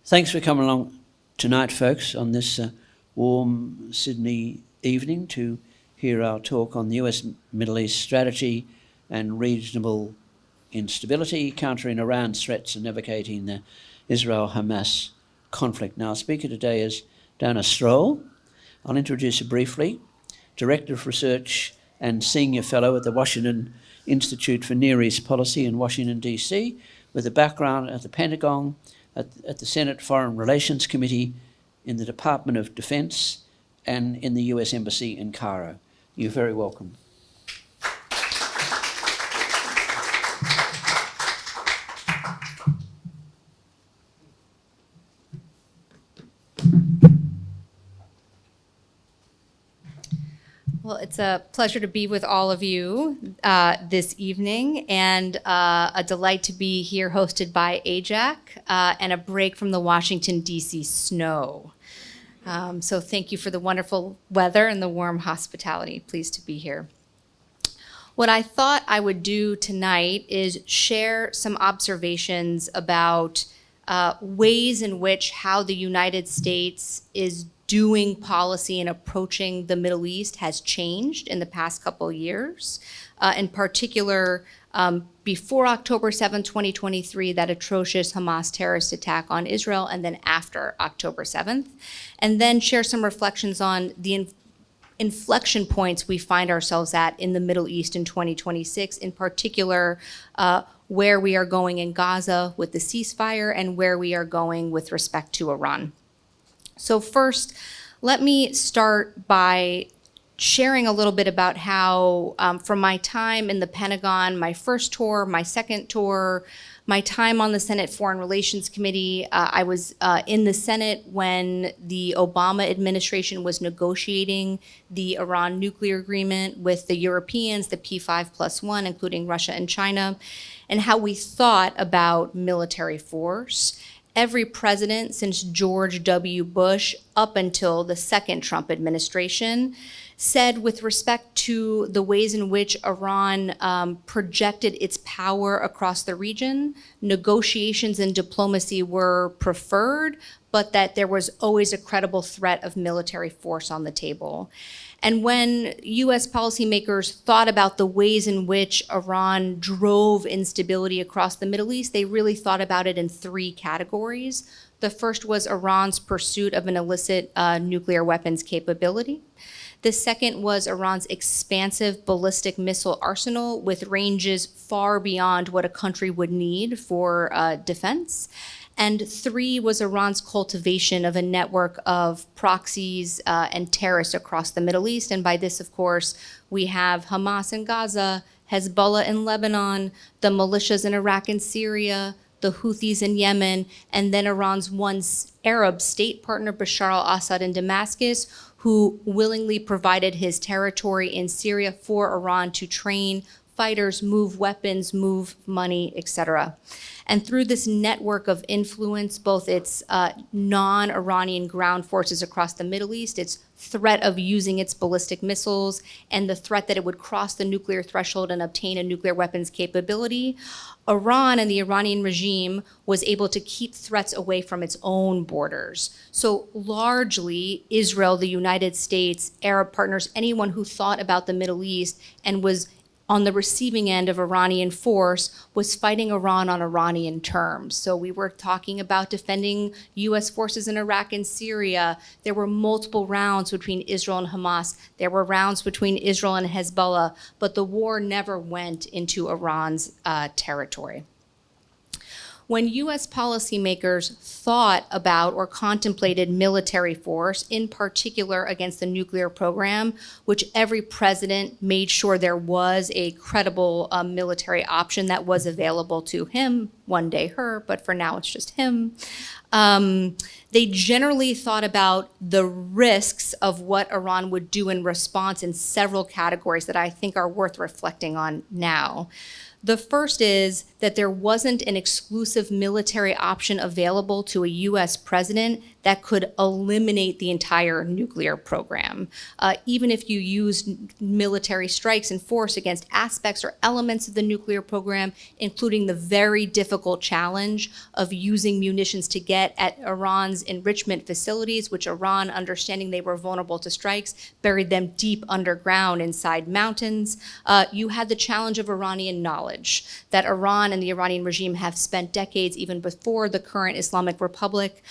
Thanks for coming along tonight, folks, on this warm Sydney evening to hear our talk on the US Middle East strategy and regional instability, countering Iran's threats and navigating the Israel-Hamas conflict. Now, our speaker today is Dana Stroul. I'll introduce her briefly. Director of Research and Senior Fellow at the Washington Institute for Near East Policy in Washington, D.C., with a background at the Pentagon, at the Senate Foreign Relations Committee, in the Department of Defense, and in the US Embassy in Cairo. You're very welcome. Well, it's a pleasure to be with all of you this evening, and a delight to be here hosted by AJAC and a break from the Washington, D.C. snow. So thank you for the wonderful weather and the warm hospitality. Pleased to be here. What I thought I would do tonight is share some observations about ways in which how the United States is doing policy and approaching the Middle East has changed in the past couple of years. In particular, before October 7, 2023, that atrocious Hamas terrorist attack on Israel, and then after October 7th. And then share some reflections on the inflection points we find ourselves at in the Middle East in 2026, in particular, where we are going in Gaza with the ceasefire and where we are going with respect to Iran. So first, let me start by sharing a little bit about how, from my time in the Pentagon, my first tour, my second tour, my time on the Senate Foreign Relations Committee, I was in the Senate when the Obama administration was negotiating the Iran nuclear agreement with the Europeans, the P5+1, including Russia and China, and how we thought about military force. Every president since George W. Bush up until the second Trump administration said, with respect to the ways in which Iran projected its power across the region, negotiations and diplomacy were preferred, but that there was always a credible threat of military force on the table. And when US policymakers thought about the ways in which Iran drove instability across the Middle East, they really thought about it in three categories. The first was Iran's pursuit of an illicit nuclear weapons capability. The second was Iran's expansive ballistic missile arsenal with ranges far beyond what a country would need for defense. And three was Iran's cultivation of a network of proxies and terrorists across the Middle East. And by this, of course, we have Hamas in Gaza, Hezbollah in Lebanon, the militias in Iraq and Syria, the Houthis in Yemen, and then Iran's one Arab state partner, Bashar al-Assad in Damascus, who willingly provided his territory in Syria for Iran to train fighters, move weapons, move money, etc. And through this network of influence, both its non-Iranian ground forces across the Middle East, its threat of using its ballistic missiles, and the threat that it would cross the nuclear threshold and obtain a nuclear weapons capability, Iran and the Iranian regime was able to keep threats away from its own borders. So largely, Israel, the United States, Arab partners, anyone who thought about the Middle East and was on the receiving end of Iranian force was fighting Iran on Iranian terms. So we were talking about defending US forces in Iraq and Syria. There were multiple rounds between Israel and Hamas. There were rounds between Israel and Hezbollah, but the war never went into Iran's territory. When US policymakers thought about or contemplated military force, in particular against the nuclear program, which every president made sure there was a credible military option that was available to him, one day her, but for now it's just him, they generally thought about the risks of what Iran would do in response in several categories that I think are worth reflecting on now. The first is that there wasn't an exclusive military option available to a U.S. president that could eliminate the entire nuclear program. Even if you used military strikes and force against aspects or elements of the nuclear program, including the very difficult challenge of using munitions to get at Iran's enrichment facilities, which Iran, understanding they were vulnerable to strikes, buried them deep underground inside mountains. You had the challenge of Iranian knowledge that Iran and the Iranian regime have spent decades, even before the current Islamic Republic,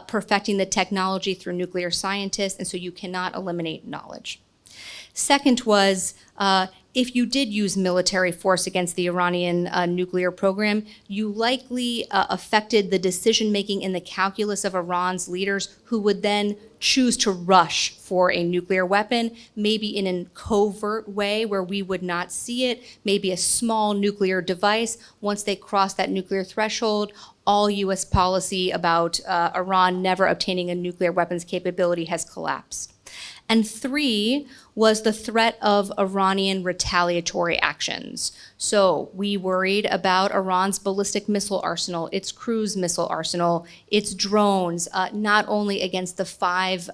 perfecting the technology through nuclear scientists, and so you cannot eliminate knowledge. Second was, if you did use military force against the Iranian nuclear program, you likely affected the decision-making in the calculus of Iran's leaders, who would then choose to rush for a nuclear weapon, maybe in a covert way where we would not see it, maybe a small nuclear device. Once they cross that nuclear threshold, all U.S. policy about Iran never obtaining a nuclear weapons capability has collapsed. And three was the threat of Iranian retaliatory actions. So we worried about Iran's ballistic missile arsenal, its cruise missile arsenal, its drones, not only against the 5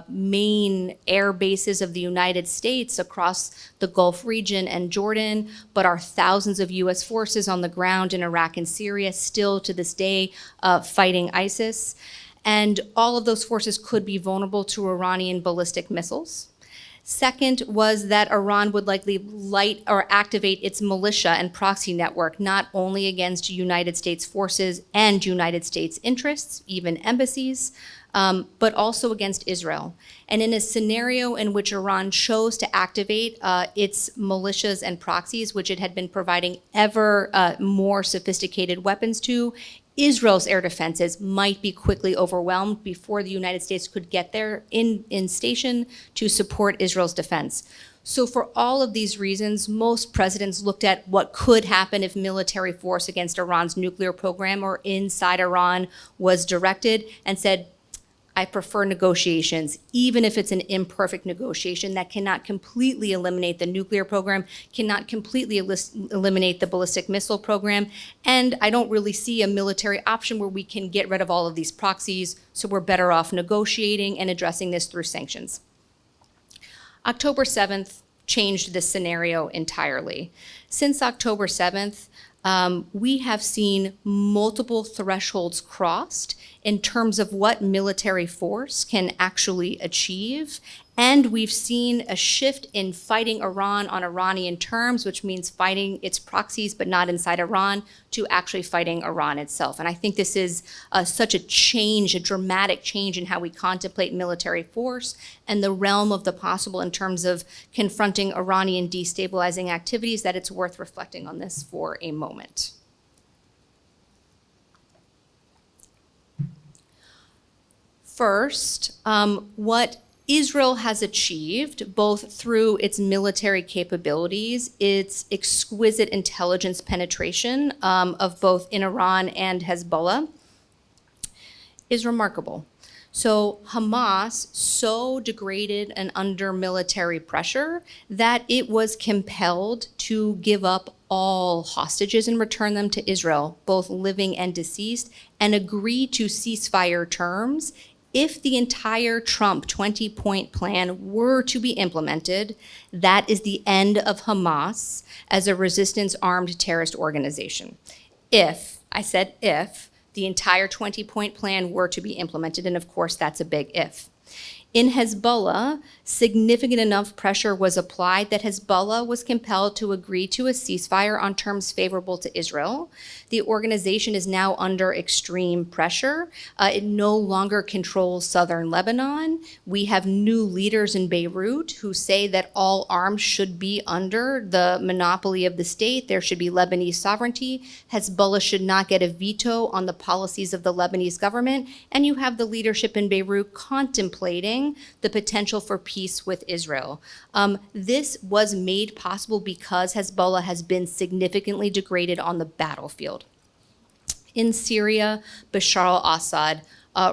main air bases of the United States across the Gulf region and Jordan, but our thousands of U.S. forces on the ground in Iraq and Syria, still to this day fighting ISIS. And all of those forces could be vulnerable to Iranian ballistic missiles. Second was that Iran would likely light or activate its militia and proxy network, not only against United States forces and United States interests, even embassies, but also against Israel. And in a scenario in which Iran chose to activate its militias and proxies, which it had been providing ever more sophisticated weapons to, Israel's air defenses might be quickly overwhelmed before the United States could get there in station to support Israel's defense. So for all of these reasons, most presidents looked at what could happen if military force against Iran's nuclear program or inside Iran was directed, and said, I prefer negotiations, even if it's an imperfect negotiation that cannot completely eliminate the nuclear program, cannot completely eliminate the ballistic missile program, and I don't really see a military option where we can get rid of all of these proxies, so we're better off negotiating and addressing this through sanctions. October 7th changed this scenario entirely. Since October 7th, we have seen multiple thresholds crossed in terms of what military force can actually achieve. And we've seen a shift in fighting Iran on Iranian terms, which means fighting its proxies, but not inside Iran, to actually fighting Iran itself. And I think this is such a change, a dramatic change in how we contemplate military force and the realm of the possible in terms of confronting Iranian destabilizing activities, that it's worth reflecting on this for a moment. First, what Israel has achieved, both through its military capabilities, its exquisite intelligence penetration of both in Iran and Hezbollah, is remarkable. So Hamas so degraded and under military pressure that it was compelled to give up all hostages and return them to Israel, both living and deceased, and agree to ceasefire terms if the entire Trump 20-point plan were to be implemented. That is the end of Hamas as a resistance armed terrorist organization. If, I said if, the entire 20-point plan were to be implemented, and of course that's a big if. In Hezbollah, significant enough pressure was applied that Hezbollah was compelled to agree to a ceasefire on terms favorable to Israel. The organization is now under extreme pressure. It no longer controls southern Lebanon. We have new leaders in Beirut who say that all arms should be under the monopoly of the state. There should be Lebanese sovereignty. Hezbollah should not get a veto on the policies of the Lebanese government. And you have the leadership in Beirut contemplating the potential for peace with Israel. This was made possible because Hezbollah has been significantly degraded on the battlefield. In Syria, Bashar al-Assad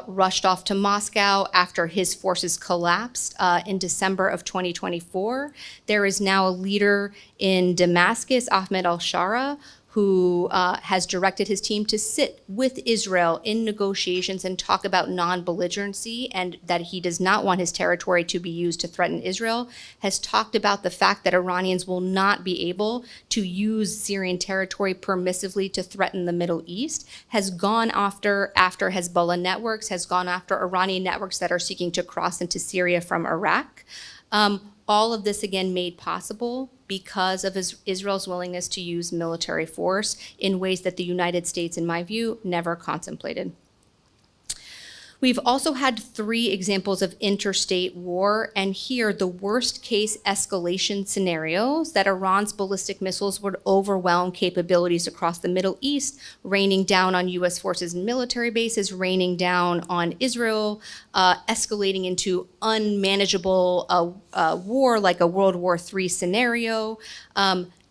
rushed off to Moscow after his forces collapsed in December of 2024. There is now a leader in Damascus, Ahmed al-Shara, who has directed his team to sit with Israel in negotiations and talk about non-belligerency, and that he does not want his territory to be used to threaten Israel, has talked about the fact that Iranians will not be able to use Syrian territory permissively to threaten the Middle East, has gone after Hezbollah networks, has gone after Iranian networks that are seeking to cross into Syria from Iraq. All of this, again, made possible because of Israel's willingness to use military force in ways that the United States, in my view, never contemplated. We've also had 3 examples of interstate war, and here the worst case escalation scenarios that Iran's ballistic missiles would overwhelm capabilities across the Middle East, raining down on US forces and military bases, raining down on Israel, escalating into unmanageable war like a World War III scenario.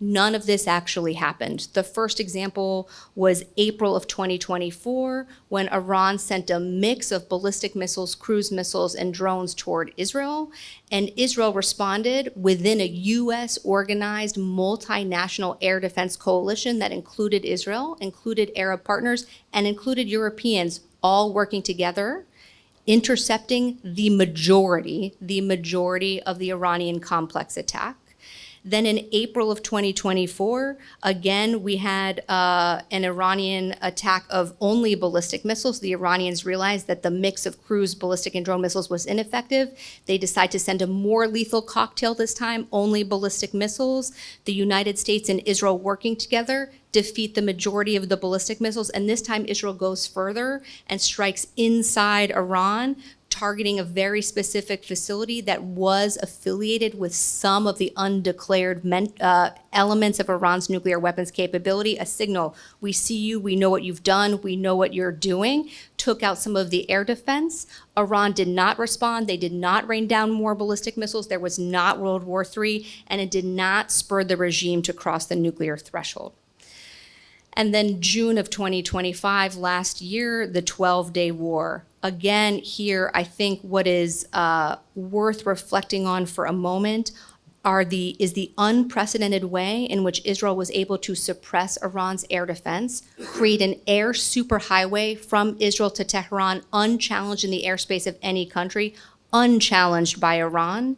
None of this actually happened. The first example was April of 2024, when Iran sent a mix of ballistic missiles, cruise missiles, and drones toward Israel. And Israel responded within a US organized multinational air defense coalition that included Israel, included Arab partners, and included Europeans, all working together, intercepting the majority of the Iranian complex attack. Then in April of 2024, again, we had an Iranian attack of only ballistic missiles. The Iranians realized that the mix of cruise, ballistic, and drone missiles was ineffective. They decided to send a more lethal cocktail this time, only ballistic missiles. The United States and Israel working together defeat the majority of the ballistic missiles. And this time Israel goes further and strikes inside Iran, targeting a very specific facility that was affiliated with some of the undeclared elements of Iran's nuclear weapons capability, a signal: we see you, we know what you've done, we know what you're doing. Took out some of the air defense. Iran did not respond. They did not rain down more ballistic missiles. There was not World War III, and it did not spur the regime to cross the nuclear threshold. And then June of 2025, last year, the 12-day war. Again, here, I think what is worth reflecting on for a moment is the unprecedented way in which Israel was able to suppress Iran's air defense, create an air superhighway from Israel to Tehran, unchallenged in the airspace of any country, unchallenged by Iran,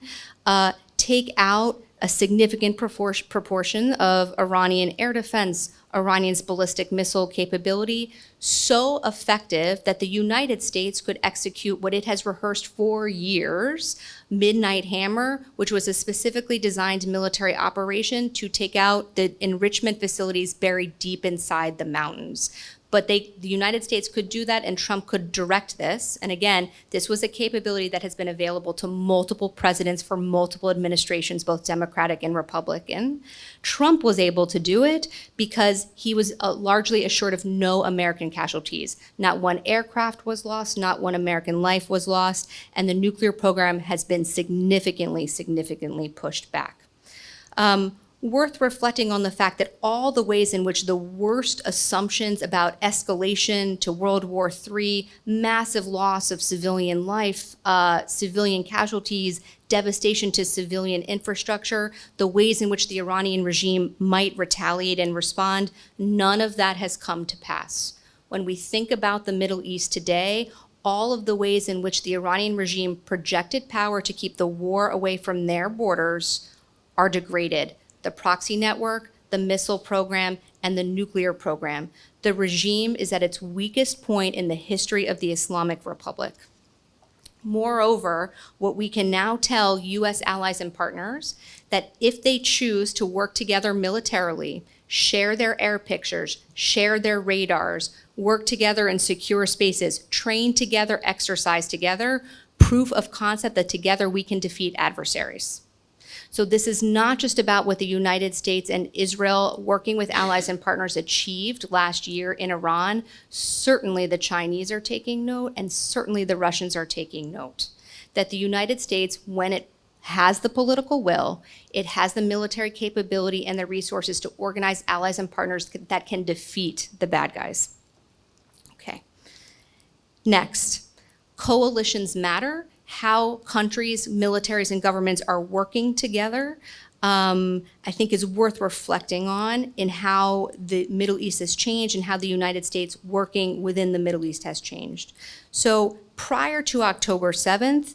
take out a significant proportion of Iranian air defense, Iranian's ballistic missile capability, so effective that the United States could execute what it has rehearsed for years, Midnight Hammer, which was a specifically designed military operation to take out the enrichment facilities buried deep inside the mountains. But the United States could do that, and Trump could direct this. And again, this was a capability that has been available to multiple presidents for multiple administrations, both Democratic and Republican. Trump was able to do it because he was largely assured of no American casualties. Not one aircraft was lost, not one American life was lost, and the nuclear program has been significantly pushed back. Worth reflecting on the fact that all the ways in which the worst assumptions about escalation to World War III, massive loss of civilian life, civilian casualties, devastation to civilian infrastructure, the ways in which the Iranian regime might retaliate and respond, none of that has come to pass. When we think about the Middle East today, all of the ways in which the Iranian regime projected power to keep the war away from their borders are degraded. The proxy network, the missile program, and the nuclear program. The regime is at its weakest point in the history of the Islamic Republic. Moreover, what we can now tell US allies and partners, that if they choose to work together militarily, share their air pictures, share their radars, work together in secure spaces, train together, exercise together, proof of concept that together we can defeat adversaries. So this is not just about what the United States and Israel, working with allies and partners, achieved last year in Iran. Certainly the Chinese are taking note, and certainly the Russians are taking note. That the United States, when it has the political will, it has the military capability and the resources to organize allies and partners that can defeat the bad guys. Next, coalitions matter. How countries, militaries, and governments are working together, I think is worth reflecting on in how the Middle East has changed and how the United States working within the Middle East has changed. So prior to October 7th,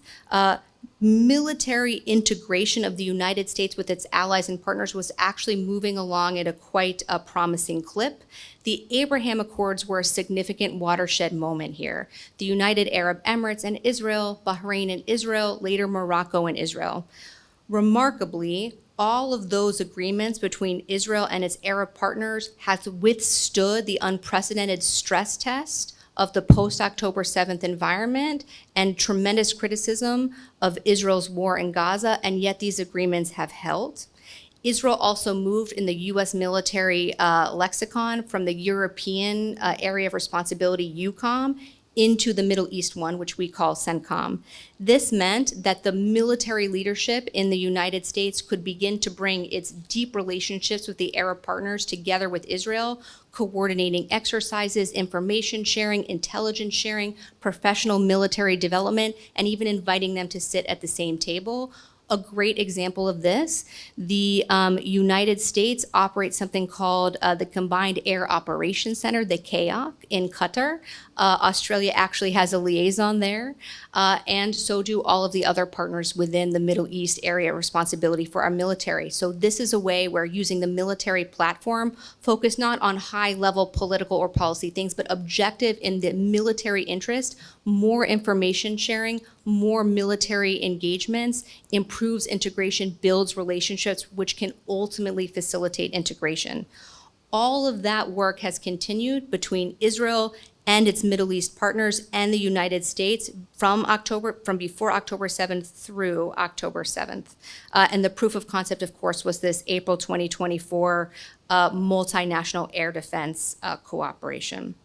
military integration of the United States with its allies and partners was actually moving along at a quite promising clip. The Abraham Accords were a significant watershed moment here. The United Arab Emirates and Israel, Bahrain and Israel, later Morocco and Israel. Remarkably, all of those agreements between Israel and its Arab partners has withstood the unprecedented stress test of the post-October 7th environment and tremendous criticism of Israel's war in Gaza, and yet these agreements have held. Israel also moved in the U.S. military lexicon from the European area of responsibility, EUCOM, into the Middle East one, which we call CENTCOM. This meant that the military leadership in the United States could begin to bring its deep relationships with the Arab partners together with Israel, coordinating exercises, information sharing, intelligence sharing, professional military development, and even inviting them to sit at the same table. A great example of this, the United States operates something called the Combined Air Operations Center, the CAOC, in Qatar. Australia actually has a liaison there, and so do all of the other partners within the Middle East area of responsibility for our military. So this is a way where using the military platform, focused not on high-level political or policy things, but objective in the military interest, more information sharing, more military engagements, improves integration, builds relationships, which can ultimately facilitate integration. All of that work has continued between Israel and its Middle East partners and the United States from before October 7th through October 7th. And the proof of concept, of course, was this April 2024 multinational air defense cooperation.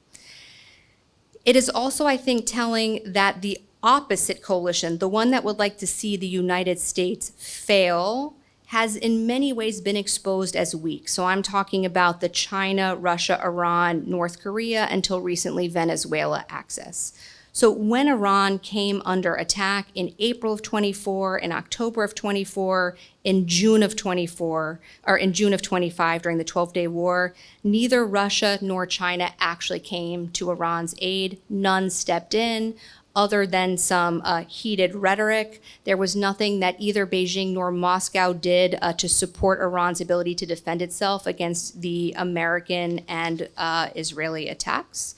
It is also, I think, telling that the opposite coalition, the one that would like to see the United States fail, has in many ways been exposed as weak. So I'm talking about the China, Russia, Iran, North Korea, until recently Venezuela axis. So when Iran came under attack in April of 24, in October of 24, in June of 24, or in June of 25 during the 12-day war, neither Russia nor China actually came to Iran's aid. None stepped in. Other than some heated rhetoric, there was nothing that either Beijing nor Moscow did to support Iran's ability to defend itself against the American and Israeli attacks.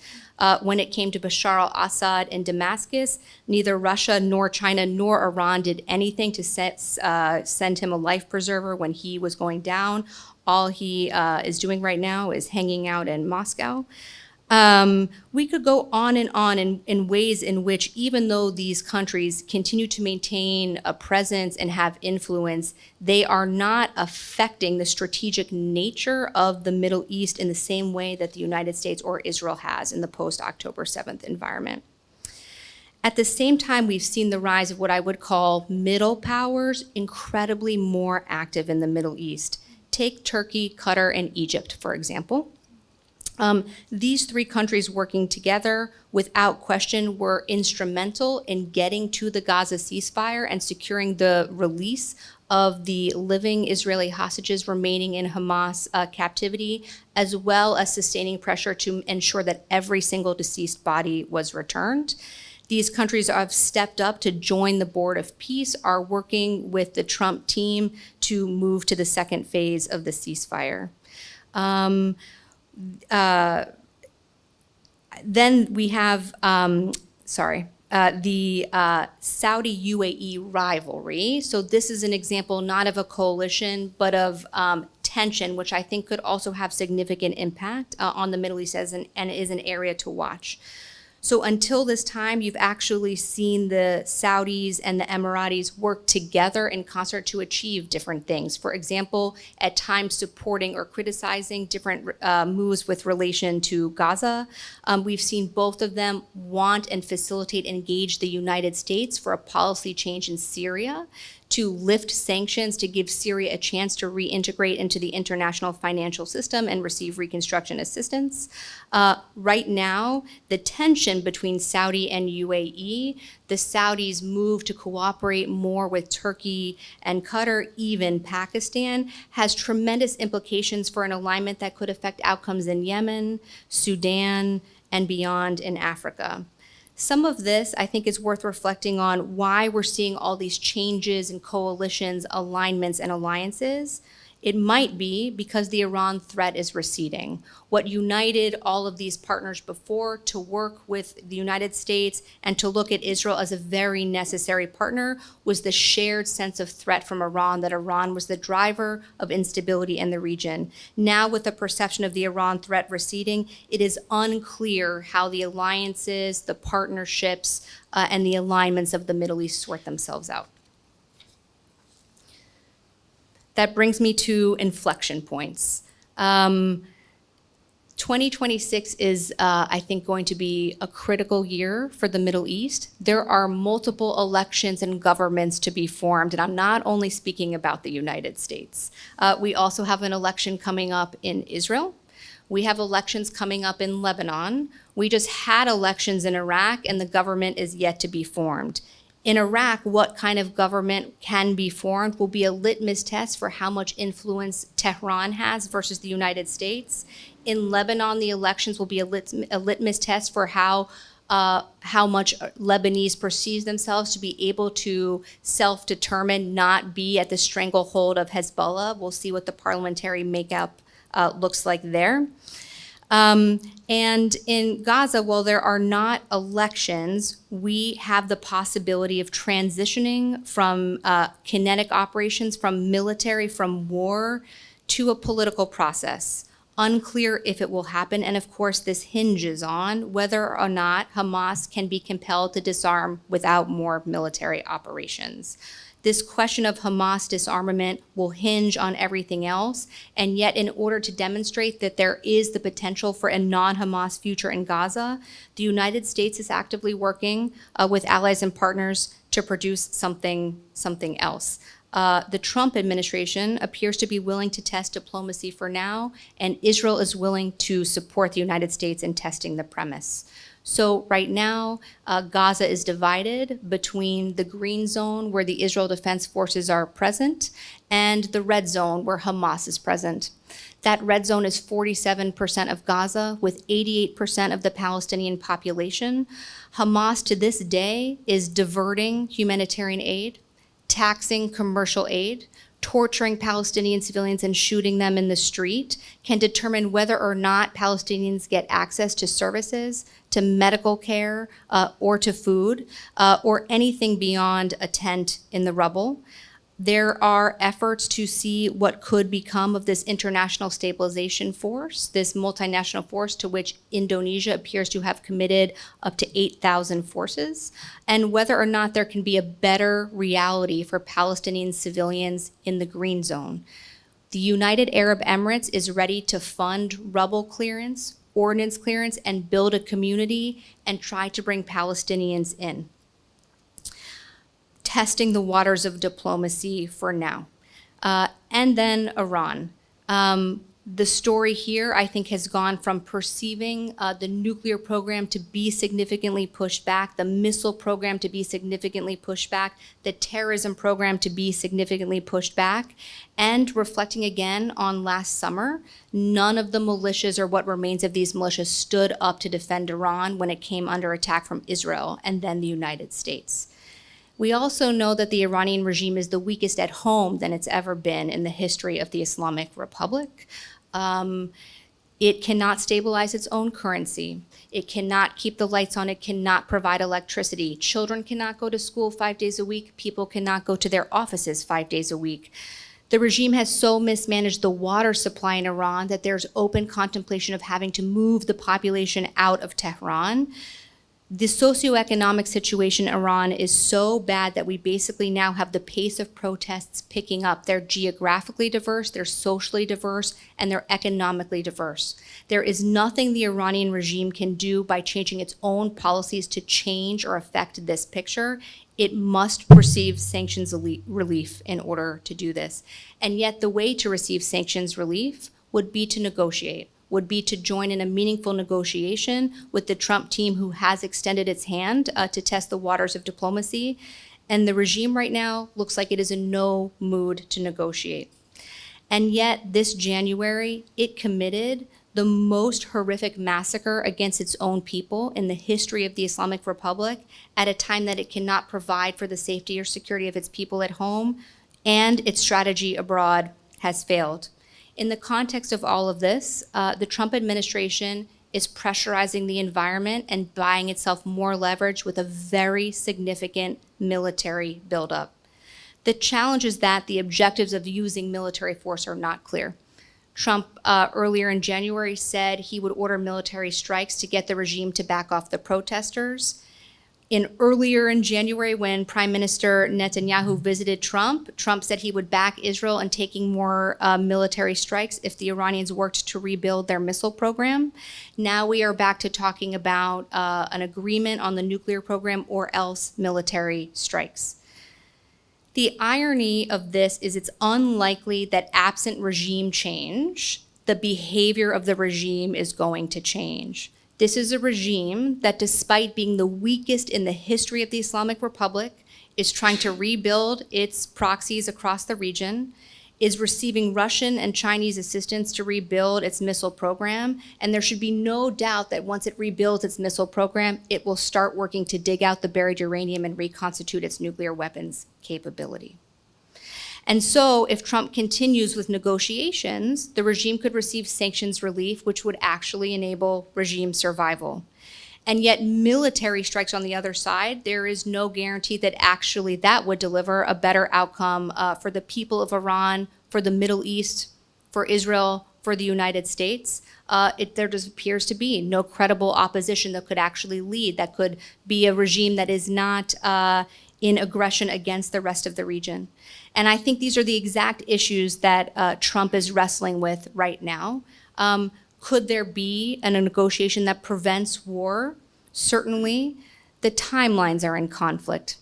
When it came to Bashar al-Assad in Damascus, neither Russia nor China nor Iran did anything to send him a life preserver when he was going down. All he is doing right now is hanging out in Moscow. We could go on in ways in which, even though these countries continue to maintain a presence and have influence, they are not affecting the strategic nature of the Middle East in the same way that the United States or Israel has in the post-October 7th environment. At the same time, we've seen the rise of what I would call middle powers, incredibly more active in the Middle East. Take Turkey, Qatar, and Egypt, for example. These three countries working together, without question, were instrumental in getting to the Gaza ceasefire and securing the release of the living Israeli hostages remaining in Hamas captivity, as well as sustaining pressure to ensure that every single deceased body was returned. These countries have stepped up to join the Board of Peace, are working with the Trump team to move to the second phase of the ceasefire. Then we have, the Saudi-UAE rivalry. So this is an example not of a coalition, but of tension, which I think could also have significant impact on the Middle East and is an area to watch. So until this time, you've actually seen the Saudis and the Emiratis work together in concert to achieve different things. For example, at times supporting or criticizing different moves with relation to Gaza. We've seen both of them want and facilitate and engage the United States for a policy change in Syria to lift sanctions to give Syria a chance to reintegrate into the international financial system and receive reconstruction assistance. Right now, the tension between Saudi and UAE, the Saudis move to cooperate more with Turkey and Qatar, even Pakistan, has tremendous implications for an alignment that could affect outcomes in Yemen, Sudan, and beyond in Africa. Some of this, I think, is worth reflecting on why we're seeing all these changes in coalitions, alignments, and alliances. It might be because the Iran threat is receding. What united all of these partners before to work with the United States and to look at Israel as a very necessary partner was the shared sense of threat from Iran, that Iran was the driver of instability in the region. Now, with the perception of the Iran threat receding, it is unclear how the alliances, the partnerships, and the alignments of the Middle East sort themselves out. That brings me to inflection points. 2026 is, I think, going to be a critical year for the Middle East. There are multiple elections and governments to be formed, and I'm not only speaking about the United States. We also have an election coming up in Israel. We have elections coming up in Lebanon. We just had elections in Iraq, and the government is yet to be formed. In Iraq, what kind of government can be formed will be a litmus test for how much influence Tehran has versus the United States. In Lebanon, the elections will be a litmus test for how much Lebanese perceive themselves to be able to self-determine, not be at the stranglehold of Hezbollah. We'll see what the parliamentary makeup looks like there. And in Gaza, while there are not elections, we have the possibility of transitioning from kinetic operations, from military, from war, to a political process. Unclear if it will happen, and of course this hinges on whether or not Hamas can be compelled to disarm without more military operations. This question of Hamas disarmament will hinge on everything else, and yet in order to demonstrate that there is the potential for a non-Hamas future in Gaza, the United States is actively working with allies and partners to produce something else. The Trump administration appears to be willing to test diplomacy for now, and Israel is willing to support the United States in testing the premise. So right now, Gaza is divided between the green zone, where the Israel Defense Forces are present, and the red zone, where Hamas is present. That red zone is 47% of Gaza, with 88% of the Palestinian population. Hamas, to this day, is diverting humanitarian aid, taxing commercial aid, torturing Palestinian civilians and shooting them in the street, can determine whether or not Palestinians get access to services, to medical care, or to food, or anything beyond a tent in the rubble. There are efforts to see what could become of this international stabilization force, this multinational force to which Indonesia appears to have committed up to 8,000 forces, and whether or not there can be a better reality for Palestinian civilians in the green zone. The United Arab Emirates is ready to fund rubble clearance, ordnance clearance, and build a community and try to bring Palestinians in. Testing the waters of diplomacy for now. And then Iran. The story here, I think, has gone from perceiving the nuclear program to be significantly pushed back, the missile program to be significantly pushed back, the terrorism program to be significantly pushed back, and reflecting again on last summer, none of the militias or what remains of these militias stood up to defend Iran when it came under attack from Israel and then the United States. We also know that the Iranian regime is the weakest at home than it's ever been in the history of the Islamic Republic. It cannot stabilize its own currency. It cannot keep the lights on. It cannot provide electricity. Children cannot go to school 5 days a week. People cannot go to their offices 5 days a week. The regime has so mismanaged the water supply in Iran that there's open contemplation of having to move the population out of Tehran. The socioeconomic situation in Iran is so bad that we basically now have the pace of protests picking up. They're geographically diverse, they're socially diverse, and they're economically diverse. There is nothing the Iranian regime can do by changing its own policies to change or affect this picture. It must receive sanctions relief in order to do this. And yet the way to receive sanctions relief would be to negotiate, would be to join in a meaningful negotiation with the Trump team, who has extended its hand to test the waters of diplomacy. And the regime right now looks like it is in no mood to negotiate. And yet this January, it committed the most horrific massacre against its own people in the history of the Islamic Republic at a time that it cannot provide for the safety or security of its people at home, and its strategy abroad has failed. In the context of all of this, the Trump administration is pressurizing the environment and buying itself more leverage with a very significant military buildup. The challenge is that the objectives of using military force are not clear. Trump earlier in January said he would order military strikes to get the regime to back off the protesters. Earlier in January, when Prime Minister Netanyahu visited Trump, Trump said he would back Israel in taking more military strikes if the Iranians worked to rebuild their missile program. Now we are back to talking about an agreement on the nuclear program or else military strikes. The irony of this is it's unlikely that absent regime change, the behavior of the regime is going to change. This is a regime that, despite being the weakest in the history of the Islamic Republic, is trying to rebuild its proxies across the region, is receiving Russian and Chinese assistance to rebuild its missile program, and there should be no doubt that once it rebuilds its missile program, it will start working to dig out the buried uranium and reconstitute its nuclear weapons capability. And so if Trump continues with negotiations, the regime could receive sanctions relief, which would actually enable regime survival. And yet military strikes on the other side, there is no guarantee that actually that would deliver a better outcome for the people of Iran, for the Middle East, for Israel, for the United States. There just appears to be no credible opposition that could actually lead, that could be a regime that is not in aggression against the rest of the region. And I think these are the exact issues that Trump is wrestling with right now. Could there be a negotiation that prevents war? Certainly. The timelines are in conflict.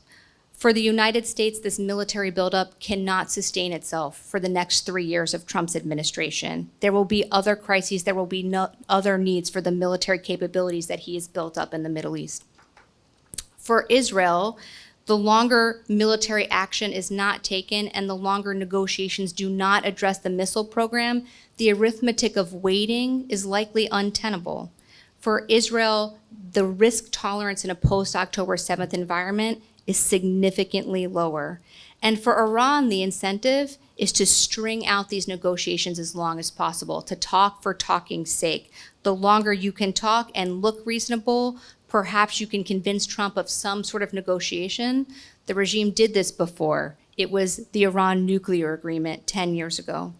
For the United States, this military buildup cannot sustain itself for the next 3 years of Trump's administration. There will be other crises, there will be other needs for the military capabilities that he has built up in the Middle East. For Israel, the longer military action is not taken and the longer negotiations do not address the missile program, the arithmetic of waiting is likely untenable. For Israel, the risk tolerance in a post-October 7th environment is significantly lower. And for Iran, the incentive is to string out these negotiations as long as possible, to talk for talking's sake. The longer you can talk and look reasonable, perhaps you can convince Trump of some sort of negotiation. The regime did this before. It was the Iran nuclear agreement 10 years ago.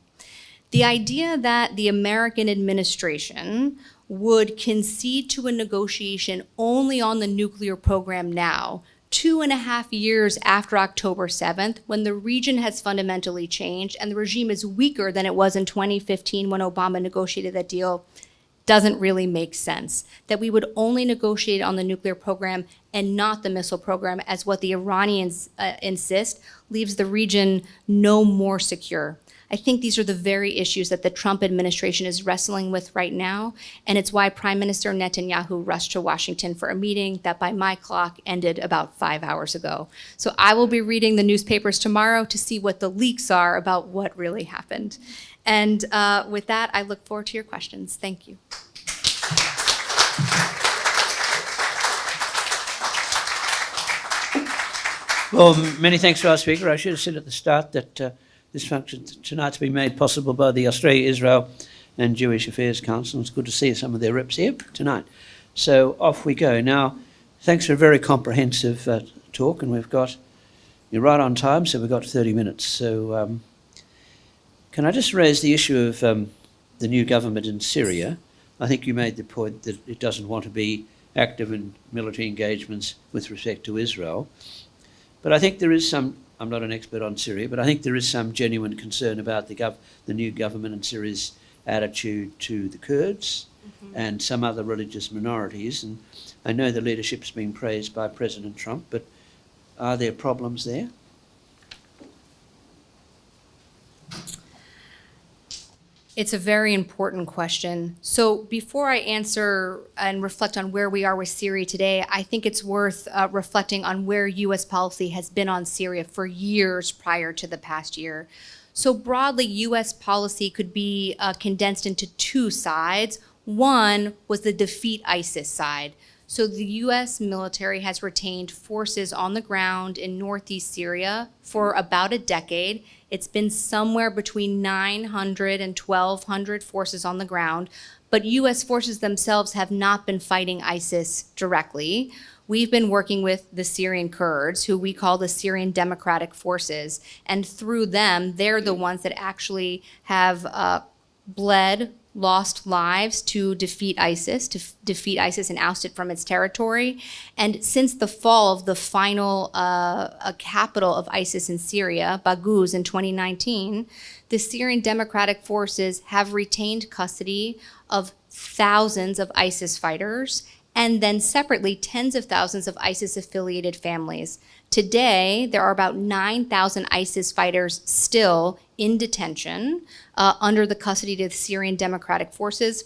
The idea that the American administration would concede to a negotiation only on the nuclear program now, 2.5 years after October 7th, when the region has fundamentally changed and the regime is weaker than it was in 2015 when Obama negotiated that deal, doesn't really make sense. That we would only negotiate on the nuclear program and not the missile program, as what the Iranians insist, leaves the region no more secure. I think these are the very issues that the Trump administration is wrestling with right now, and it's why Prime Minister Netanyahu rushed to Washington for a meeting that by my clock ended about 5 hours ago. So I will be reading the newspapers tomorrow to see what the leaks are about what really happened. And with that, I look forward to your questions. Thank you. Well, many thanks to our speaker. I should have said at the start that this function tonight's been made possible by the Australia, Israel and Jewish Affairs Council. It's good to see some of their reps here tonight. So off we go. Now, thanks for a very comprehensive talk, and you're right on time, so we've got 30 minutes. So can I just raise the issue of the new government in Syria? I think you made the point that it doesn't want to be active in military engagements with respect to Israel. But I think there is some, I'm not an expert on Syria, but I think there is some genuine concern about the new government in Syria's attitude to the Kurds and some other religious minorities. And I know the leadership's been praised by President Trump, but are there problems there? It's a very important question. So before I answer and reflect on where we are with Syria today, I think it's worth reflecting on where U.S. policy has been on Syria for years prior to the past year. So broadly, U.S. policy could be condensed into two sides. One was the defeat ISIS side. So the U.S. military has retained forces on the ground in northeast Syria for about a decade. It's been somewhere between 900 and 1,200 forces on the ground, but U.S. forces themselves have not been fighting ISIS directly. We've been working with the Syrian Kurds, who we call the Syrian Democratic Forces, and through them, they're the ones that actually have lost lives to defeat ISIS and oust it from its territory. And since the fall of the final capital of ISIS in Syria, Baghouz, in 2019, the Syrian Democratic Forces have retained custody of thousands of ISIS fighters, and then separately tens of thousands of ISIS-affiliated families. Today, there are about 9,000 ISIS fighters still in detention under the custody of the Syrian Democratic Forces,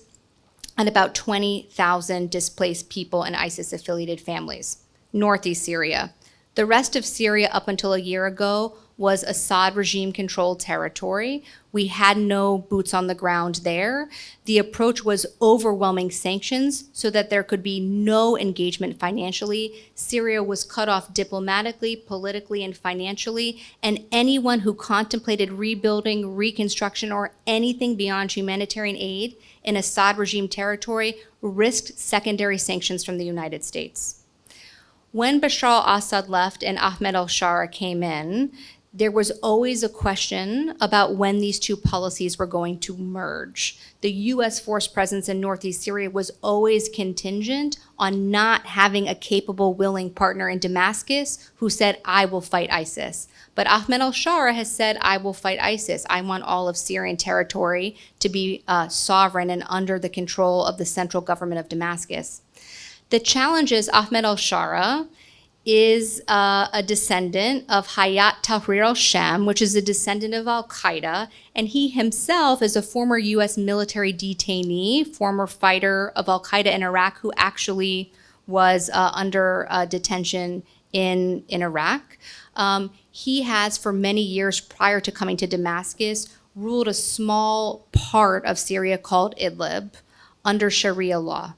and about 20,000 displaced people and ISIS-affiliated families. Northeast Syria. The rest of Syria up until a year ago was Assad regime-controlled territory. We had no boots on the ground there. The approach was overwhelming sanctions so that there could be no engagement financially. Syria was cut off diplomatically, politically, and financially, and anyone who contemplated rebuilding, reconstruction, or anything beyond humanitarian aid in Assad regime territory risked secondary sanctions from the United States. When Bashar al-Assad left and Ahmed al-Shara came in, there was always a question about when these two policies were going to merge. The U.S. force presence in northeast Syria was always contingent on not having a capable, willing partner in Damascus who said, I will fight ISIS. But Ahmed al-Shara has said, I will fight ISIS. I want all of Syrian territory to be sovereign and under the control of the central government of Damascus. The challenge is Ahmed al-Shara is a descendant of Hayat Tahrir al-Sham, which is a descendant of al-Qaeda, and he himself is a former U.S. military detainee, former fighter of al-Qaeda in Iraq, who actually was under detention in Iraq. He has, for many years prior to coming to Damascus, ruled a small part of Syria called Idlib under Sharia law.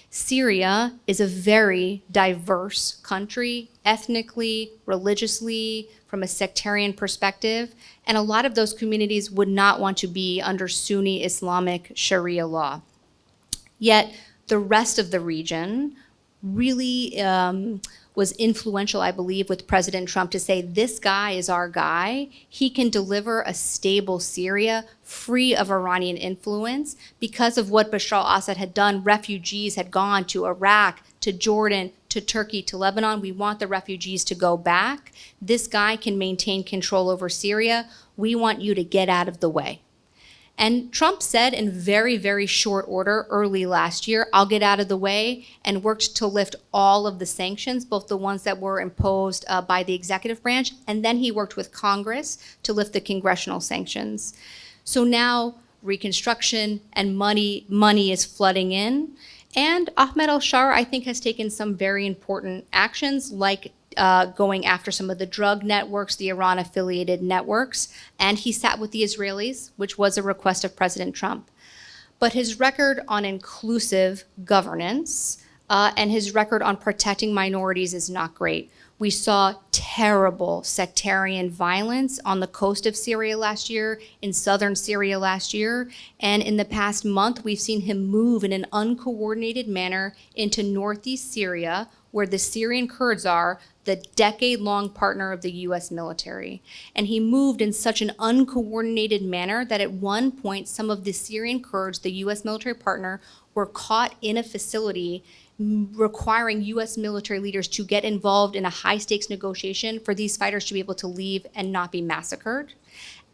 Syria is a very diverse country, ethnically, religiously, from a sectarian perspective, and a lot of those communities would not want to be under Sunni Islamic Sharia law. Yet the rest of the region really was influential, I believe, with President Trump to say, this guy is our guy. He can deliver a stable Syria free of Iranian influence. Because of what Bashar al-Assad had done, refugees had gone to Iraq, to Jordan, to Turkey, to Lebanon. We want the refugees to go back. This guy can maintain control over Syria. We want you to get out of the way. And Trump said in very, very short order early last year, I'll get out of the way, and worked to lift all of the sanctions, both the ones that were imposed by the executive branch, and then he worked with Congress to lift the congressional sanctions. So now reconstruction and money is flooding in. And Ahmed al-Shara, I think, has taken some very important actions, like going after some of the drug networks, the Iran-affiliated networks, and he sat with the Israelis, which was a request of President Trump. But his record on inclusive governance and his record on protecting minorities is not great. We saw terrible sectarian violence on the coast of Syria last year, in southern Syria last year, and in the past month, we've seen him move in an uncoordinated manner into northeast Syria, where the Syrian Kurds are, the decade-long partner of the U.S. military. And he moved in such an uncoordinated manner that at one point, some of the Syrian Kurds, the U.S. military partner, were caught in a facility requiring U.S. military leaders to get involved in a high-stakes negotiation for these fighters to be able to leave and not be massacred.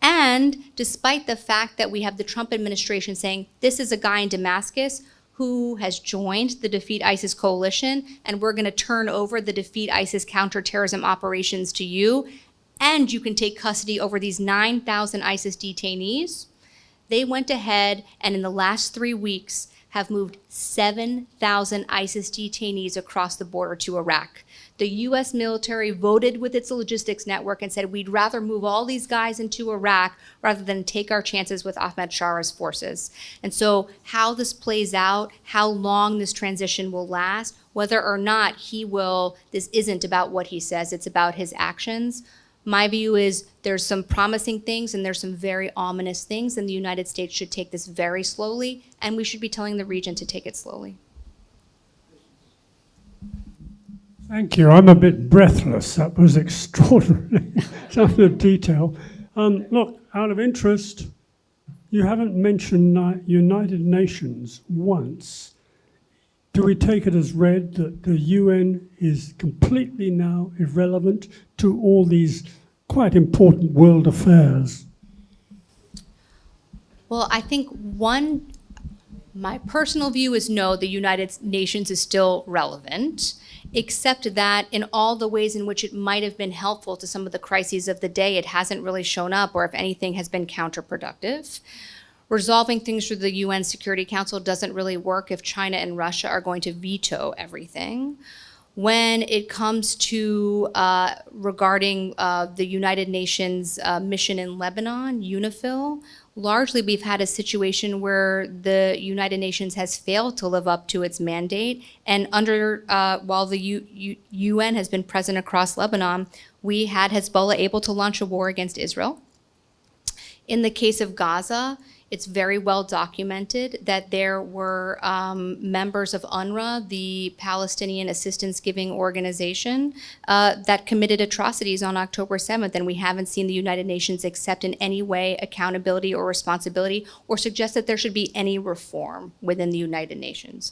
And despite the fact that we have the Trump administration saying, this is a guy in Damascus who has joined the Defeat ISIS coalition, and we're going to turn over the Defeat ISIS counterterrorism operations to you, and you can take custody over these 9,000 ISIS detainees, they went ahead and in the last 3 weeks have moved 7,000 ISIS detainees across the border to Iraq. The U.S. military voted with its logistics network and said, we'd rather move all these guys into Iraq rather than take our chances with Ahmed Shara's forces. And so how this plays out, how long this transition will last, whether or not this isn't about what he says, it's about his actions. My view is there's some promising things and there's some very ominous things, and the United States should take this very slowly, and we should be telling the region to take it slowly. Thank you. I'm a bit breathless. That was extraordinary, some of the detail. Look, out of interest, you haven't mentioned United Nations once. Do we take it as read that the UN is completely now irrelevant to all these quite important world affairs? Well, I think my personal view is no, the United Nations is still relevant, except that in all the ways in which it might have been helpful to some of the crises of the day, it hasn't really shown up, or if anything, has been counterproductive. Resolving things through the UN Security Council doesn't really work if China and Russia are going to veto everything. When it comes to regarding the United Nations mission in Lebanon, UNIFIL, largely we've had a situation where the United Nations has failed to live up to its mandate. And while the UN has been present across Lebanon, we had Hezbollah able to launch a war against Israel. In the case of Gaza, it's very well documented that there were members of UNRWA, the Palestinian Assistance Giving Organization, that committed atrocities on October 7th, and we haven't seen the United Nations accept in any way accountability or responsibility or suggest that there should be any reform within the United Nations.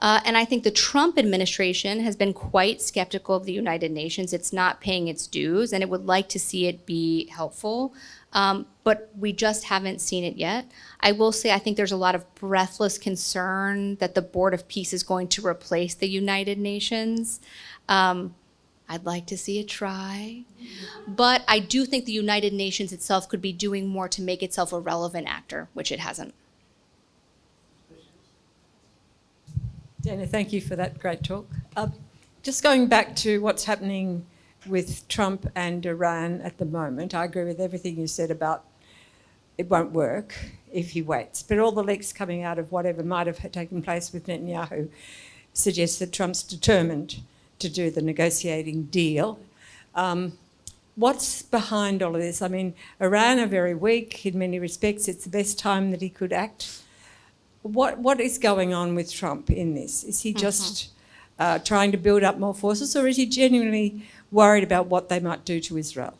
And I think the Trump administration has been quite skeptical of the United Nations. It's not paying its dues, and it would like to see it be helpful. But we just haven't seen it yet. I will say I think there's a lot of breathless concern that the Board of Peace is going to replace the United Nations. I'd like to see it try. But I do think the United Nations itself could be doing more to make itself a relevant actor, which it hasn't. Dana, thank you for that great talk. Just going back to what's happening with Trump and Iran at the moment, I agree with everything you said about it won't work if he waits. But all the leaks coming out of whatever might have taken place with Netanyahu suggest that Trump's determined to do the negotiating deal. What's behind all of this? I mean, Iran are very weak in many respects. It's the best time that he could act. What is going on with Trump in this? Is he just trying to build up more forces, or is he genuinely worried about what they might do to Israel?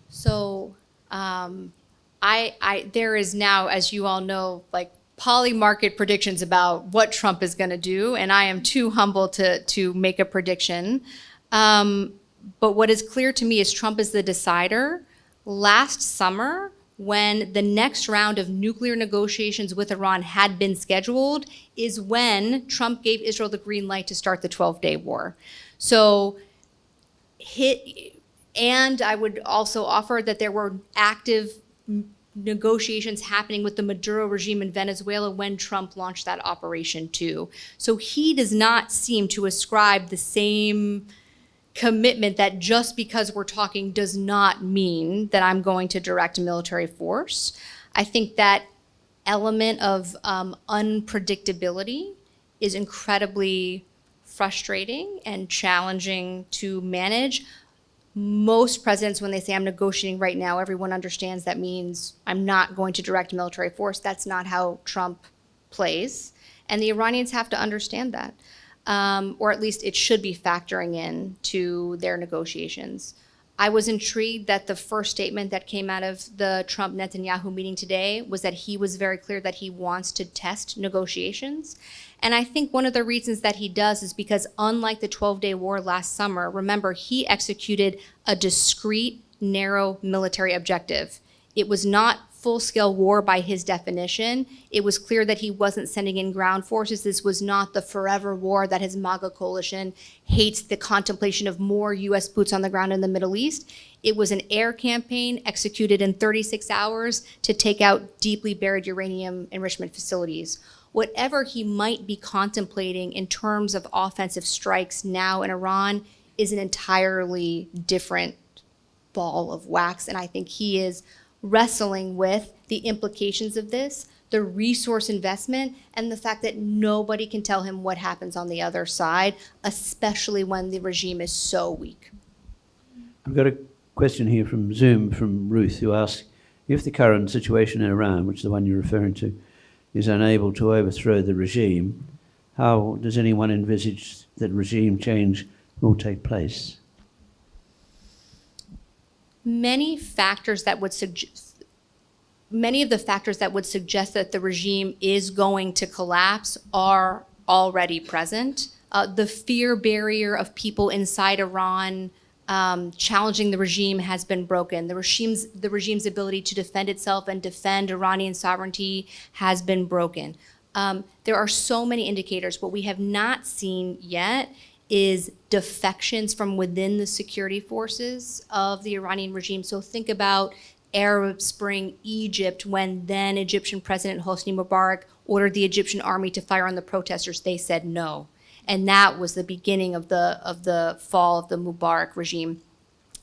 So there is now, as you all know, like poly-market predictions about what Trump is going to do, and I am too humble to make a prediction. But what is clear to me is Trump is the decider. Last summer, when the next round of nuclear negotiations with Iran had been scheduled, is when Trump gave Israel the green light to start the 12-day war. So, and I would also offer that there were active negotiations happening with the Maduro regime in Venezuela when Trump launched that operation too. So he does not seem to ascribe the same commitment that just because we're talking does not mean that I'm going to direct military force. I think that element of unpredictability is incredibly frustrating and challenging to manage. Most presidents, when they say I'm negotiating right now, everyone understands that means I'm not going to direct military force. That's not how Trump plays. And the Iranians have to understand that. Or at least it should be factoring in to their negotiations. I was intrigued that the first statement that came out of the Trump-Netanyahu meeting today was that he was very clear that he wants to test negotiations. And I think one of the reasons that he does is because unlike the 12-day war last summer, remember, he executed a discrete, narrow military objective. It was not full-scale war by his definition. It was clear that he wasn't sending in ground forces. This was not the forever war that his MAGA coalition hates, the contemplation of more U.S. boots on the ground in the Middle East. It was an air campaign executed in 36 hours to take out deeply buried uranium enrichment facilities. Whatever he might be contemplating in terms of offensive strikes now in Iran is an entirely different ball of wax, and I think he is wrestling with the implications of this, the resource investment, and the fact that nobody can tell him what happens on the other side, especially when the regime is so weak. I've got a question here from Zoom from Ruth, who asks, if the current situation in Iran, which is the one you're referring to, is unable to overthrow the regime, how does anyone envisage that regime change will take place? Many of the factors that would suggest that the regime is going to collapse are already present. The fear barrier of people inside Iran challenging the regime has been broken. The regime's ability to defend itself and defend Iranian sovereignty has been broken. There are so many indicators. What we have not seen yet is defections from within the security forces of the Iranian regime. So think about Arab Spring, Egypt, when then Egyptian President Hosni Mubarak ordered the Egyptian army to fire on the protesters. They said no. And that was the beginning of the fall of the Mubarak regime.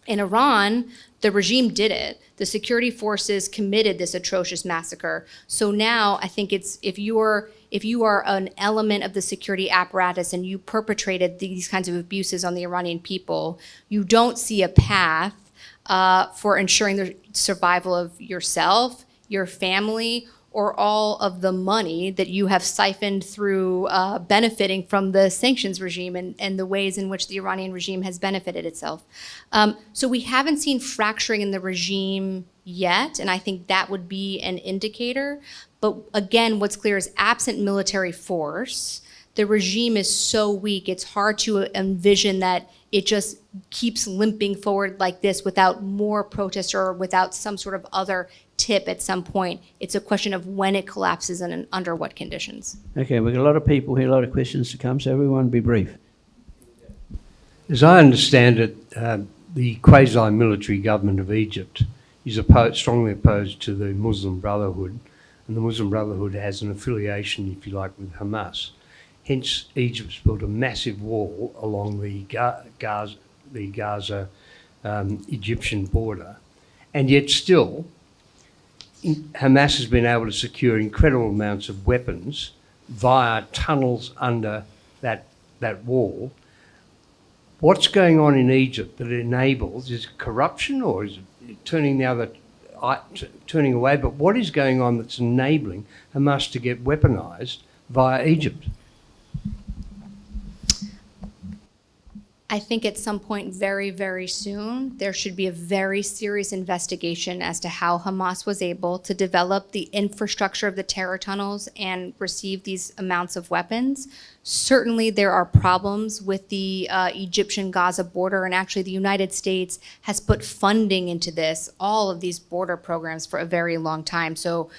In Iran, the regime did it. The security forces committed this atrocious massacre. So now I think it's, if you are an element of the security apparatus and you perpetrated these kinds of abuses on the Iranian people, you don't see a path for ensuring the survival of yourself, your family, or all of the money that you have siphoned through benefiting from the sanctions regime and the ways in which the Iranian regime has benefited itself. So we haven't seen fracturing in the regime yet, and I think that would be an indicator. But again, what's clear is absent military force, the regime is so weak, it's hard to envision that it just keeps limping forward like this without more protest or without some sort of other tip at some point. It's a question of when it collapses and under what conditions. Okay, we've got a lot of people here, a lot of questions to come, so everyone be brief. As I understand it, the quasi-military government of Egypt is strongly opposed to the Muslim Brotherhood, and the Muslim Brotherhood has an affiliation, if you like, with Hamas. Hence, Egypt's built a massive wall along the Gaza Egyptian border, and yet still, Hamas has been able to secure incredible amounts of weapons via tunnels under that wall. What's going on in Egypt that enables, is it corruption or is it turning away? But what is going on that's enabling Hamas to get weaponized via Egypt? I think at some point very, very soon, there should be a very serious investigation as to how Hamas was able to develop the infrastructure of the terror tunnels and receive these amounts of weapons. Certainly there are problems with the Egyptian-Gaza border, and actually the United States has put funding into this, all of these border programs for a very long time. So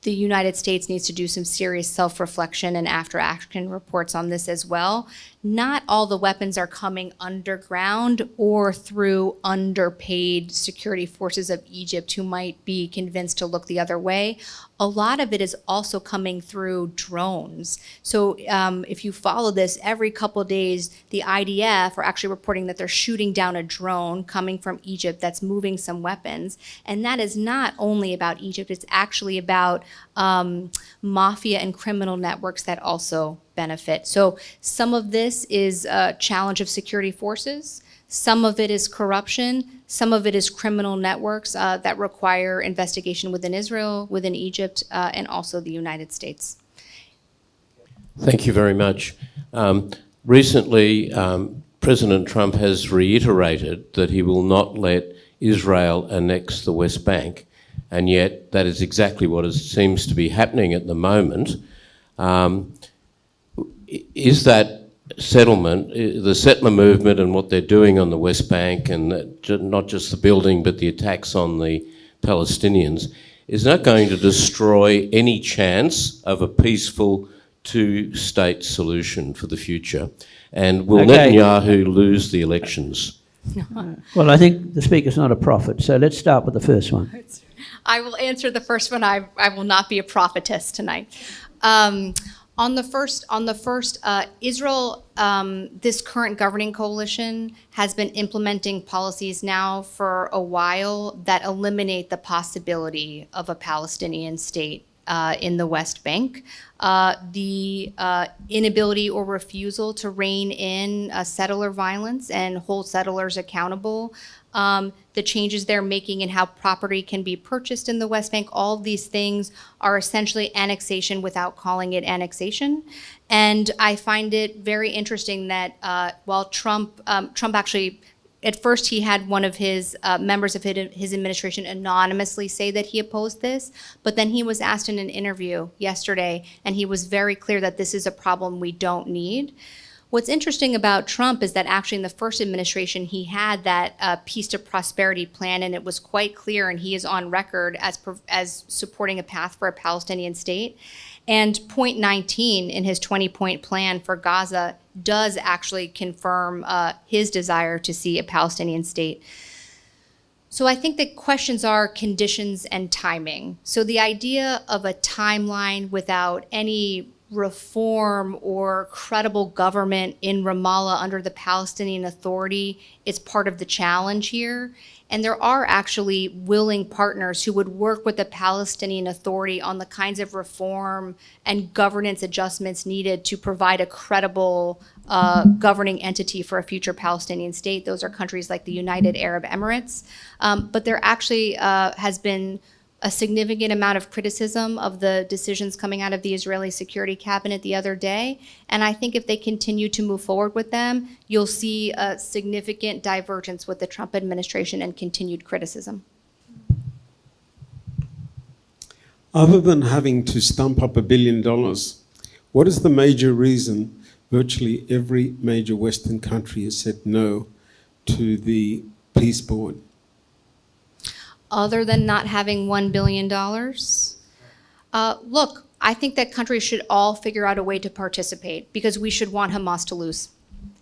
the United States needs to do some serious self-reflection and after-action reports on this as well. Not all the weapons are coming underground or through underpaid security forces of Egypt who might be convinced to look the other way. A lot of it is also coming through drones. So if you follow this, every couple of days, the IDF are actually reporting that they're shooting down a drone coming from Egypt that's moving some weapons. And that is not only about Egypt, it's actually about mafia and criminal networks that also benefit. So some of this is a challenge of security forces. Some of it is corruption. Some of it is criminal networks that require investigation within Israel, within Egypt, and also the United States. Thank you very much. Recently, President Trump has reiterated that he will not let Israel annex the West Bank, and yet that is exactly what seems to be happening at the moment. Is that settlement, the settler movement and what they're doing on the West Bank, and not just the building but the attacks on the Palestinians, is not going to destroy any chance of a peaceful two-state solution for the future? And will Netanyahu lose the elections? Well, I think the Speaker's not a prophet, so let's start with the first one. I will answer the first one. I will not be a prophetess tonight. On the first, Israel, this current governing coalition has been implementing policies now for a while that eliminate the possibility of a Palestinian state in the West Bank. The inability or refusal to rein in settler violence and hold settlers accountable, the changes they're making in how property can be purchased in the West Bank, all of these things are essentially annexation without calling it annexation. And I find it very interesting that while Trump actually, at first he had one of his members of his administration anonymously say that he opposed this, but then he was asked in an interview yesterday, and he was very clear that this is a problem we don't need. What's interesting about Trump is that actually in the first administration, he had that Peace to Prosperity plan, and it was quite clear, and he is on record as supporting a path for a Palestinian state. And point 19 in his 20-point plan for Gaza does actually confirm his desire to see a Palestinian state. So I think the questions are conditions and timing. So the idea of a timeline without any reform or credible government in Ramallah under the Palestinian Authority is part of the challenge here. And there are actually willing partners who would work with the Palestinian Authority on the kinds of reform and governance adjustments needed to provide a credible governing entity for a future Palestinian state. Those are countries like the United Arab Emirates. But there actually has been a significant amount of criticism of the decisions coming out of the Israeli Security Cabinet the other day. And I think if they continue to move forward with them, you'll see a significant divergence with the Trump administration and continued criticism. Other than having to stump up $1 billion, what is the major reason virtually every major Western country has said no to the peace board? Other than not having $1 billion? Look, I think that countries should all figure out a way to participate, because we should want Hamas to lose.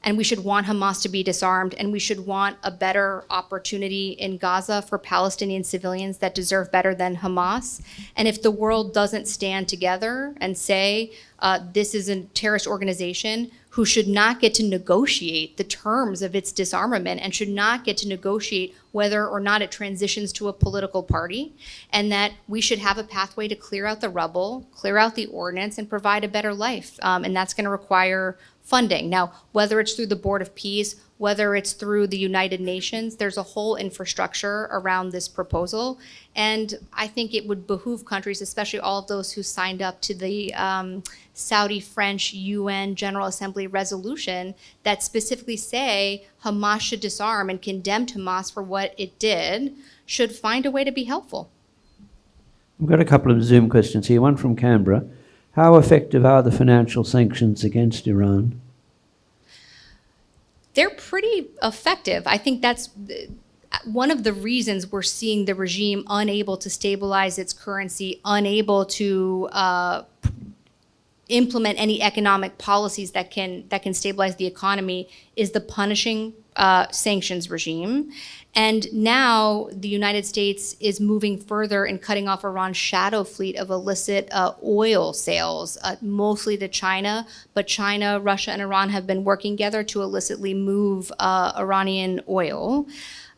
And we should want Hamas to be disarmed, and we should want a better opportunity in Gaza for Palestinian civilians that deserve better than Hamas. And if the world doesn't stand together and say this is a terrorist organization who should not get to negotiate the terms of its disarmament and should not get to negotiate whether or not it transitions to a political party, and that we should have a pathway to clear out the rubble, clear out the ordnance, and provide a better life. And that's going to require funding. Now, whether it's through the Board of Peace, whether it's through the United Nations, there's a whole infrastructure around this proposal. And I think it would behoove countries, especially all of those who signed up to the Saudi-French UN General Assembly resolution that specifically say Hamas should disarm and condemn Hamas for what it did, should find a way to be helpful. We've got a couple of Zoom questions here, one from Canberra. How effective are the financial sanctions against Iran? They're pretty effective. I think that's one of the reasons we're seeing the regime unable to stabilize its currency, unable to implement any economic policies that can stabilize the economy, is the punishing sanctions regime. And now the United States is moving further in cutting off Iran's shadow fleet of illicit oil sales, mostly to China. But China, Russia, and Iran have been working together to illicitly move Iranian oil.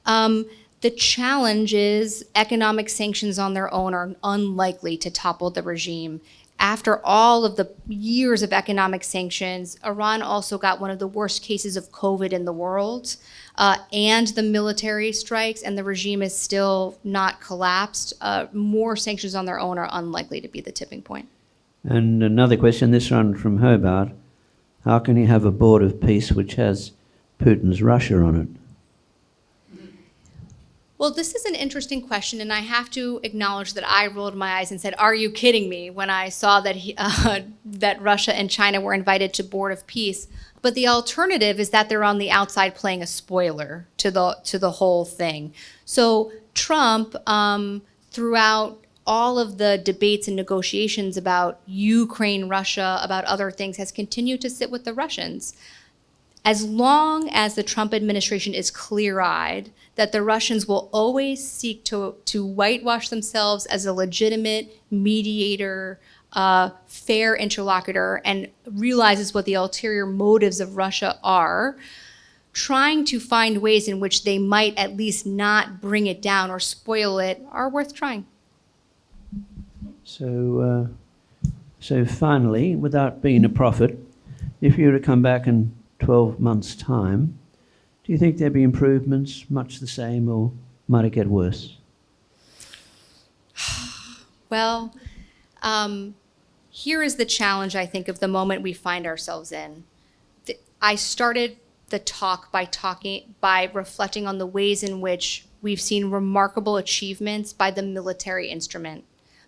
The challenge is economic sanctions on their own are unlikely to topple the regime. After all of the years of economic sanctions, Iran also got one of the worst cases of COVID in the world, and the military strikes, and the regime is still not collapsed. More sanctions on their own are unlikely to be the tipping point. And another question, this one from Hobart. How can you have a Board of Peace which has Putin's Russia on it? Well, this is an interesting question, and I have to acknowledge that I rolled my eyes and said, "Are you kidding me?" when I saw that that Russia and China were invited to Board of Peace. But the alternative is that they're on the outside playing a spoiler to the whole thing. So Trump, throughout all of the debates and negotiations about Ukraine, Russia, about other things, has continued to sit with the Russians. As long as the Trump administration is clear-eyed that the Russians will always seek to whitewash themselves as a legitimate mediator, fair interlocutor, and realizes what the ulterior motives of Russia are, trying to find ways in which they might at least not bring it down or spoil it are worth trying. So finally, without being a prophet, if you were to come back in 12 months' time, do you think there'd be improvements, much the same, or might it get worse? Well, here is the challenge, I think, of the moment we find ourselves in. I started the talk by reflecting on the ways in which we've seen remarkable achievements by the military instrument.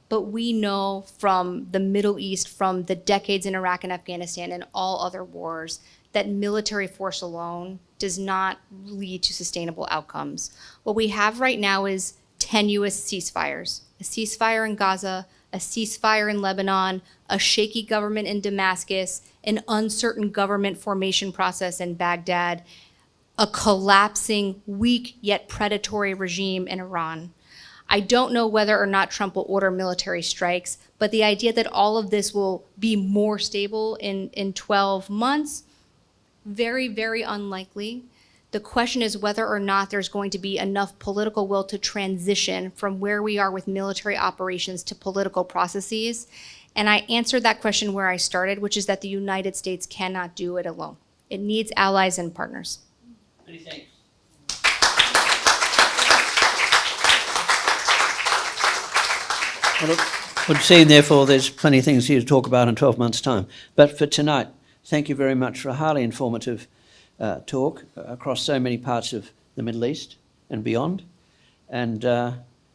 But we know from the Middle East, from the decades in Iraq and Afghanistan and all other wars, that military force alone does not lead to sustainable outcomes. What we have right now is tenuous ceasefires. A ceasefire in Gaza, a ceasefire in Lebanon, a shaky government in Damascus, an uncertain government formation process in Baghdad, a collapsing, weak yet predatory regime in Iran. I don't know whether or not Trump will order military strikes, but the idea that all of this will be more stable in 12 months, very, very unlikely. The question is whether or not there's going to be enough political will to transition from where we are with military operations to political processes. And I answered that question where I started, which is that the United States cannot do it alone. It needs allies and partners. Many thanks. Well, it would seem, therefore, there's plenty of things here to talk about in 12 months' time. But for tonight, thank you very much for a highly informative talk across so many parts of the Middle East and beyond. And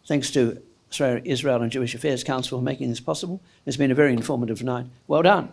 thanks to Australia, Israel and Jewish Affairs Council for making this possible. It's been a very informative night. Well done.